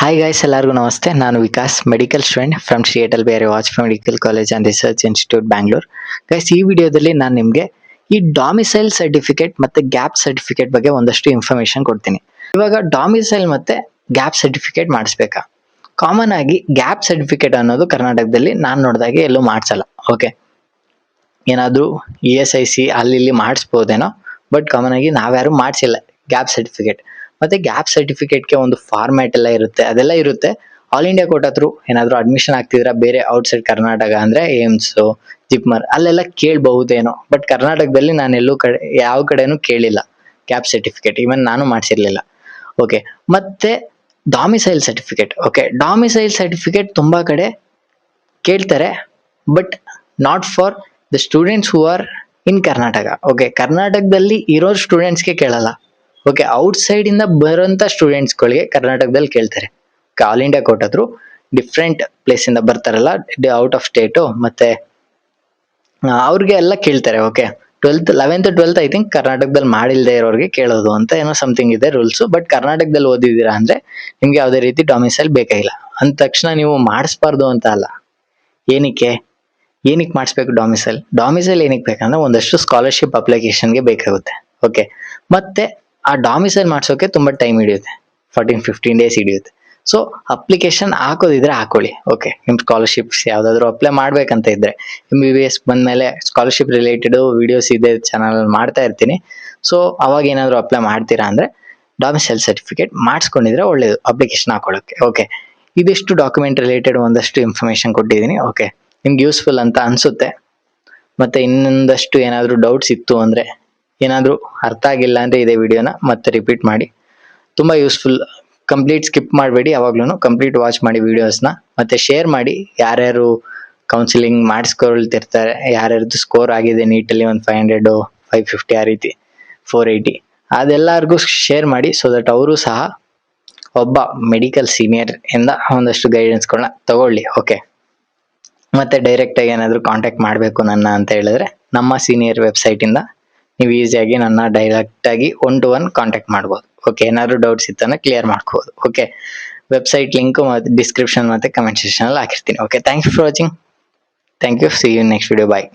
Hi guys, ಎಲ್ಲರಿಗೂ ನಮಸ್ತೆ. ನಾನು Vikas, medical student from Shri Atal Bihari Vajpayee medical college and research institute Bangalore. Guys, ಈ ವಿಡಿಯೋದಲ್ಲಿ ನಾನು ನಿಮಗೆ ಈ ಡಾಮಿಸೈಲ್ ಸರ್ಟಿಫಿಕೇಟ್ ಮತ್ತು ಗ್ಯಾಪ್ ಸರ್ಟಿಫಿಕೇಟ್ ಬಗ್ಗೆ ಒಂದಷ್ಟು ಇನ್ಫಾರ್ಮೇಷನ್ ಕೊಡ್ತೀನಿ. ಇವಾಗ ಡಾಮಿಸೈಲ್ ಮತ್ತು ಗ್ಯಾಪ್ ಸರ್ಟಿಫಿಕೇಟ್ ಮಾಡಿಸ್ಬೇಕಾ? ಕಾಮನ್ ಆಗಿ ಗ್ಯಾಪ್ ಸರ್ಟಿಫಿಕೇಟ್ ಅನ್ನೋದು ಕರ್ನಾಟಕದಲ್ಲಿ ನಾನು ನೋಡಿದಾಗೆ ಎಲ್ಲೂ ಮಾಡಿಸಲ್ಲ. ಓಕೆ, ಏನಾದರೂ ESIC ಅಲ್ಲಿ ಇಲ್ಲಿ ಮಾಡಿಸ್ಬೋದೇನೋ, ಬಟ್ ಕಾಮನ್ ಆಗಿ ನಾವ್ಯಾರು ಮಾಡಿಸಿಲ್ಲ ಗ್ಯಾಪ್ ಸರ್ಟಿಫಿಕೇಟ್. ಮತ್ತೆ ಗ್ಯಾಪ್ ಸರ್ಟಿಫಿಕೇಟ್ಗೆ ಒಂದು ಫಾರ್ಮ್ಯಾಟ್ ಎಲ್ಲ ಇರುತ್ತೆ, ಅದೆಲ್ಲ ಇರುತ್ತೆ. ಆಲ್ ಇಂಡಿಯಾ ಕೋಟಾ ಥ್ರೂ ಏನಾದರೂ ಅಡ್ಮಿಷನ್ ಆಗ್ತಿದ್ರೆ ಬೇರೆ ಔಟ್ಸೈಡ್ ಕರ್ನಾಟಕ ಅಂದರೆ ಏಮ್ಸು, ಜಿಪ್ಮರ್ ಅಲ್ಲೆಲ್ಲ ಕೇಳಬಹುದೇನೋ, ಬಟ್ ಕರ್ನಾಟಕದಲ್ಲಿ ನಾನು ಎಲ್ಲೂ ಯಾವ ಕಡೆನೂ ಕೇಳಿಲ್ಲ ಗ್ಯಾಪ್ ಸರ್ಟಿಫಿಕೇಟ್. ಈವನ್ ನಾನು ಮಾಡಿಸಿರ್ಲಿಲ್ಲ. ಓಕೆ, ಮತ್ತೆ domicile certificate. Okay, domicile certificate ತುಂಬ ಕಡೆ ಕೇಳ್ತಾರೆ, but not for the students who are in Karnataka. Okay, ಕರ್ನಾಟಕದಲ್ಲಿ ಇರೋ ಸ್ಟೂಡೆಂಟ್ಸ್ಗೆ ಕೇಳಲ್ಲ. ಓಕೆ, ಔಟ್ಸೈಡ್ ಇಂದ ಬರೋಂಥ ಸ್ಟೂಡೆಂಟ್ಸ್ಗಳಿಗೆ ಕರ್ನಾಟಕದಲ್ಲಿ ಕೇಳ್ತಾರೆ. All India quota through different place ಇಂದ ಬರ್ತಾರಲ್ಲ, ಔಟ್ ಆಫ್ ಸ್ಟೇಟು, ಮತ್ತೆ ಅವ್ರಿಗೆ ಎಲ್ಲ ಕೇಳ್ತಾರೆ. Okay, 11th 12th I think ಕರ್ನಾಟಕದಲ್ಲಿ ಮಾಡಿಲ್ಲದೆ ಇರೋರಿಗೆ ಕೇಳೋದು ಅಂತ ಏನೋ ಸಮಥಿಂಗ್ ಇದೆ ರೂಲ್ಸು. ಬಟ್ ಕರ್ನಾಟಕದಲ್ಲಿ ಓದಿದ್ದೀರಾ ಅಂದ್ರೆ ನಿಮ್ಗೆ ಯಾವುದೇ ರೀತಿ ಡೊಮಿಸೈಲ್ ಬೇಕಾಗಿಲ್ಲ. ಅಂದ ತಕ್ಷಣ ನೀವು ಮಾಡಿಸ್ಬಾರ್ದು ಅಂತ ಅಲ್ಲ. ಏನಕ್ಕೆ ಮಾಡಿಸ್ಬೇಕು ಡೊಮಿಸೈಲ್? ಡೊಮಿಸೈಲ್ ಏನಕ್ಕೆ ಬೇಕಂದ್ರೆ ಒಂದಷ್ಟು ಸ್ಕಾಲರ್ಶಿಪ್ ಅಪ್ಲಿಕೇಶನ್ಗೆ ಬೇಕಾಗುತ್ತೆ. ಓಕೆ, ಮತ್ತೆ ಆ ಡೊಮಿಸೈಲ್ ಮಾಡಿಸೋಕೆ ತುಂಬ ಟೈಮ್ ಹಿಡಿಯುತ್ತೆ, 14-15 ಡೇಸ್ ಹಿಡಿಯುತ್ತೆ. ಸೊ ಅಪ್ಲಿಕೇಶನ್ ಹಾಕೋದಿದ್ರೆ ಹಾಕೊಳ್ಳಿ. ಓಕೆ, ನಿಮ್ಮ ಸ್ಕಾಲರ್ಶಿಪ್ಸ್ ಯಾವುದಾದ್ರೂ ಅಪ್ಲೈ ಮಾಡ್ಬೇಕಂತ ಇದ್ರೆ, MBBS ಬಂದಮೇಲೆ ಸ್ಕಾಲರ್ಶಿಪ್ ರಿಲೇಟೆಡ್ ವಿಡಿಯೋಸ್ ಇದೆ ಚಾನಲ್ ಮಾಡ್ತಾ ಇರ್ತೀನಿ. ಸೊ ಅವಾಗ ಏನಾದರೂ ಅಪ್ಲೈ ಮಾಡ್ತೀರಾ ಅಂದರೆ ಡೊಮಿಸೈಲ್ ಸರ್ಟಿಫಿಕೇಟ್ ಮಾಡಿಸ್ಕೊಂಡಿದ್ರೆ ಒಳ್ಳೇದು ಅಪ್ಲಿಕೇಶನ್ ಹಾಕೊಳ್ಳೋಕ್ಕೆ. ಓಕೆ, ಇದಿಷ್ಟು ಡಾಕ್ಯುಮೆಂಟ್ ರಿಲೇಟೆಡ್ ಒಂದಷ್ಟು ಇನ್ಫಾರ್ಮೇಷನ್ ಕೊಟ್ಟಿದ್ದೀನಿ. ಓಕೆ, ನಿಮ್ಗೆ ಯೂಸ್ಫುಲ್ ಅಂತ ಅನಿಸುತ್ತೆ. ಮತ್ತು ಇನ್ನೊಂದಷ್ಟು ಏನಾದರೂ ಡೌಟ್ಸ್ ಇತ್ತು ಅಂದರೆ, ಏನಾದರೂ ಅರ್ಥ ಆಗಿಲ್ಲ ಅಂದರೆ ಇದೇ ವಿಡಿಯೋನ ಮತ್ತೆ ರಿಪೀಟ್ ಮಾಡಿ. ತುಂಬ ಯೂಸ್ಫುಲ್. ಕಂಪ್ಲೀಟ್ ಸ್ಕಿಪ್ ಮಾಡಬೇಡಿ, ಯಾವಾಗ್ಲೂ ಕಂಪ್ಲೀಟ್ ವಾಚ್ ಮಾಡಿ ವಿಡಿಯೋಸ್ನ. ಮತ್ತು ಶೇರ್ ಮಾಡಿ. ಯಾರ್ಯಾರು ಕೌನ್ಸಿಲಿಂಗ್ ಮಾಡಿಸ್ಕೊಳ್ತಿರ್ತಾರೆ, ಯಾರ್ಯಾರ್ದು ಸ್ಕೋರ್ ಆಗಿದೆ ನೀಟಲ್ಲಿ ಒಂದು 500 550 ಆ ರೀತಿ 480, ಅದೆಲ್ಲರಿಗೂ ಶೇರ್ ಮಾಡಿ. ಸೊ ದಟ್ ಅವರು ಸಹ ಒಬ್ಬ ಮೆಡಿಕಲ್ ಸೀನಿಯರ್ ಇಂದ ಒಂದಷ್ಟು ಗೈಡೆನ್ಸ್ಗಳನ್ನ ತಗೊಳ್ಳಿ. ಓಕೆ, ಮತ್ತೆ ಡೈರೆಕ್ಟಾಗಿ ಏನಾದರೂ ಕಾಂಟ್ಯಾಕ್ಟ್ ಮಾಡಬೇಕು ನನ್ನ ಅಂತ ಹೇಳಿದ್ರೆ ನಮ್ಮ ಸೀನಿಯರ್ ವೆಬ್ಸೈಟಿಂದ ನೀವು ಈಸಿಯಾಗಿ ನನ್ನ ಡೈರೆಕ್ಟಾಗಿ 1-to-1 ಕಾಂಟ್ಯಾಕ್ಟ್ ಮಾಡ್ಬೋದು. ಓಕೆ, ಏನಾದರೂ ಡೌಟ್ಸ್ ಇತ್ತಂದ್ರೆ ಕ್ಲಿಯರ್ ಮಾಡ್ಕೋಬೋದು. ಓಕೆ, ವೆಬ್ಸೈಟ್ ಲಿಂಕು ಮತ್ತು ಡಿಸ್ಕ್ರಿಪ್ಷನ್ ಮತ್ತು ಕಮೆಂಟ್ ಸೆಕ್ಷನಲ್ಲಿ ಹಾಕಿರ್ತೀನಿ. Okay, thank you for watching. Thank you. See you next video. Bye.